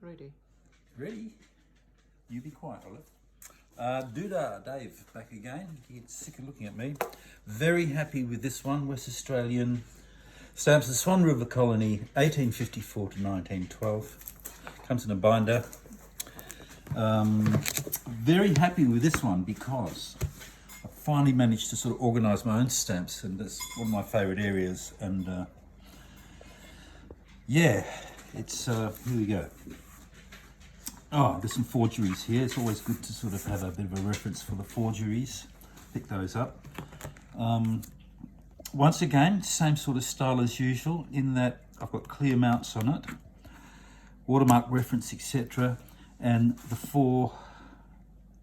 Ready. Ready? You be quiet, Olive. Doodah, Dave, back again. He's sick of looking at me. Very happy with this one. West Australian stamps, the Swan River Colony, 1854 to 1912. Comes in a binder. Very happy with this one because I finally managed to sort of organise my own stamps, and that's one of my favourite areas. And yeah, it's here we go. Oh, there's some forgeries here. It's always good to sort of have a bit of a reference for the forgeries. Pick those up. Once again, same sort of style as usual in that I've got clear mounts on it, watermark reference, etc. And the four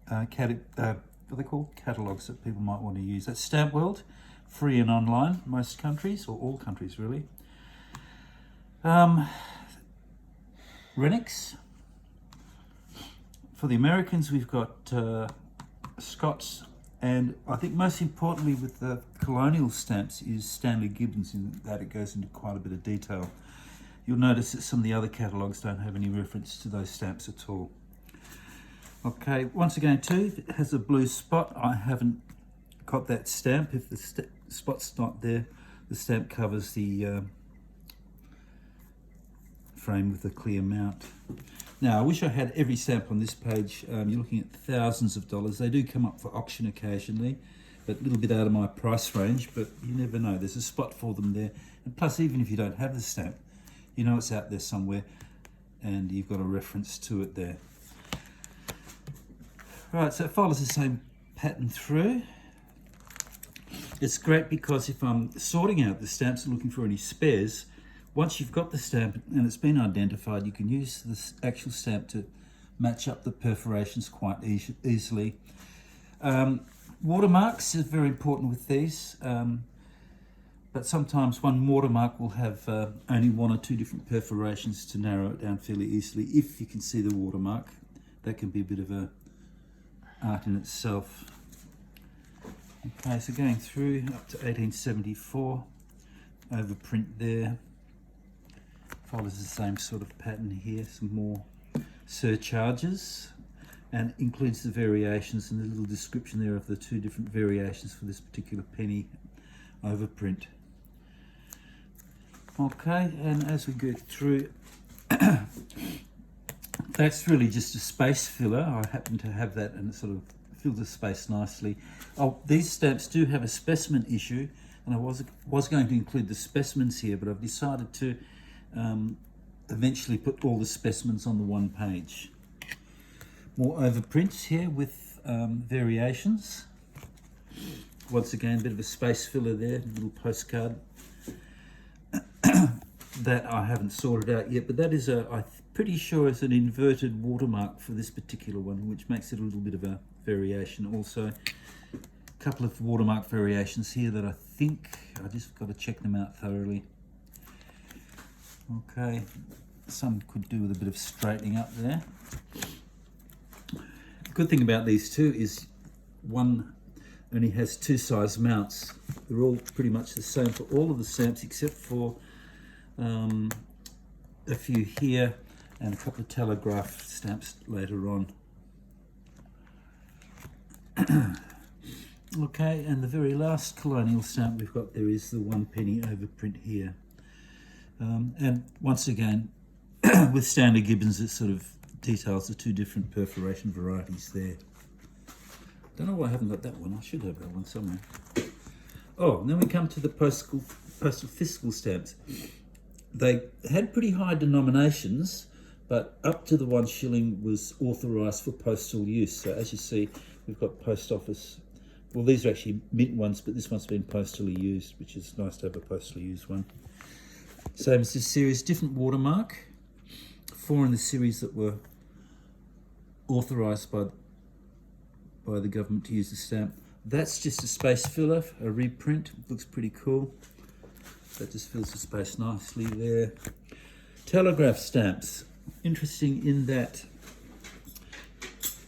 what are they called? Catalogues that people might want to use. That's Stamp World, free and online, most countries, or all countries really. Renix. For the Americans, we've got Scots, and I think most importantly with the colonial stamps is Stanley Gibbons, in that it goes into quite a bit of detail. You'll notice that some of the other catalogues don't have any reference to those stamps at all. Okay, once again too, it has a blue spot. I haven't got that stamp. If the spot's not there, the stamp covers the frame with a clear mount. Now, I wish I had every stamp on this page. You're looking at thousands of dollars. They do come up for auction occasionally, but a little bit out of my price range, but you never know. There's a spot for them there. And plus, even if you don't have the stamp, you know it's out there somewhere, and you've got a reference to it there. Right, so it follows the same pattern through. It's great because if I'm sorting out the stamps and looking for any spares, once you've got the stamp and it's been identified, you can use this actual stamp to match up the perforations quite easily. Watermarks is very important with these, but sometimes one watermark will have only one or two different perforations to narrow it down fairly easily. If you can see the watermark, that can be a bit of a art in itself. Okay, so going through up to 1874, overprint there. Follows the same sort of pattern here, some more surcharges, and includes the variations and the little description there of the two different variations for this particular penny overprint. Okay, and as we go through, that's really just a space filler. I happen to have that and it sort of fills the space nicely. Oh, these stamps do have a specimen issue, and I was going to include the specimens here, but I've decided to eventually put all the specimens on the one page. More overprints here with variations. Once again, a bit of a space filler there, a little postcard that I haven't sorted out yet, but that is I'm pretty sure it's an inverted watermark for this particular one, which makes it a little bit of a variation. Also, a couple of watermark variations here that I think I just got to check them out thoroughly. Okay, some could do with a bit of straightening up there. The good thing about these two is one only has two size mounts. They're all pretty much the same for all of the stamps except for a few here and a couple of telegraph stamps later on. Okay, and the very last colonial stamp we've got there is the 1 penny overprint here. And once again, with Stanley Gibbons, it sort of details the two different perforation varieties there. Don't know why I haven't got that one. I should have that one somewhere. Oh, and then we come to the postal fiscal stamps. They had pretty high denominations, but up to the 1 shilling was authorised for postal use. So as you see, we've got post office. Well, these are actually mint ones, but this one's been postally used, which is nice to have a postally used one. Same as this series, different watermark. 4 in the series that were authorised by the government to use the stamp. That's just a space filler, a reprint. Looks pretty cool. That just fills the space nicely there. Telegraph stamps. Interesting in that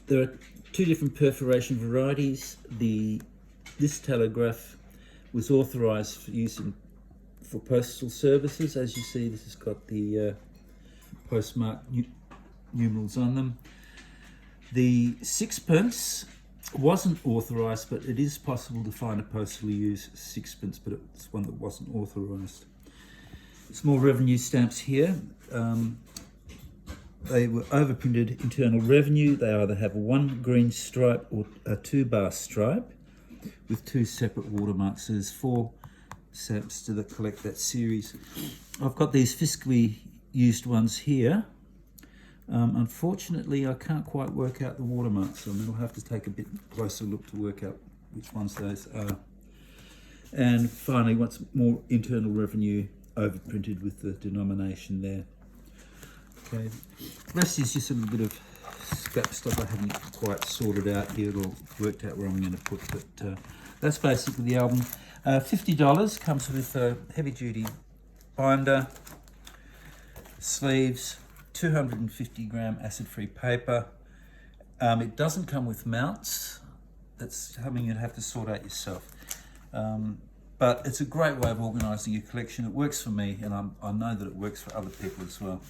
there are 2 different perforation varieties. This telegraph was authorised for use for postal services. As you see, this has got the postmark numerals on them. The sixpence wasn't authorised, but it is possible to find a postally used sixpence, but it's one that wasn't authorised. Small revenue stamps here. They were overprinted internal revenue. They either have a 1 green stripe or a 2 bar stripe with 2 separate watermarks. So there's 4 stamps to collect that series. I've got these fiscally used ones here. Unfortunately, I can't quite work out the watermarks, so I'll have to take a bit closer look to work out which ones those are. And finally, once more internal revenue overprinted with the denomination there. Okay, the rest is just a little bit of scrap stuff I haven't quite sorted out here or worked out where I'm going to put, but that's basically the album. $50 comes with a heavy-duty binder, sleeves, 250 gram acid-free paper. It doesn't come with mounts. That's something you'd have to sort out yourself. But it's a great way of organising your collection. It works for me, and I know that it works for other people as well.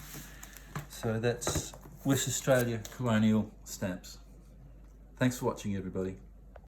So that's West Australia colonial stamps. Thanks for watching, everybody.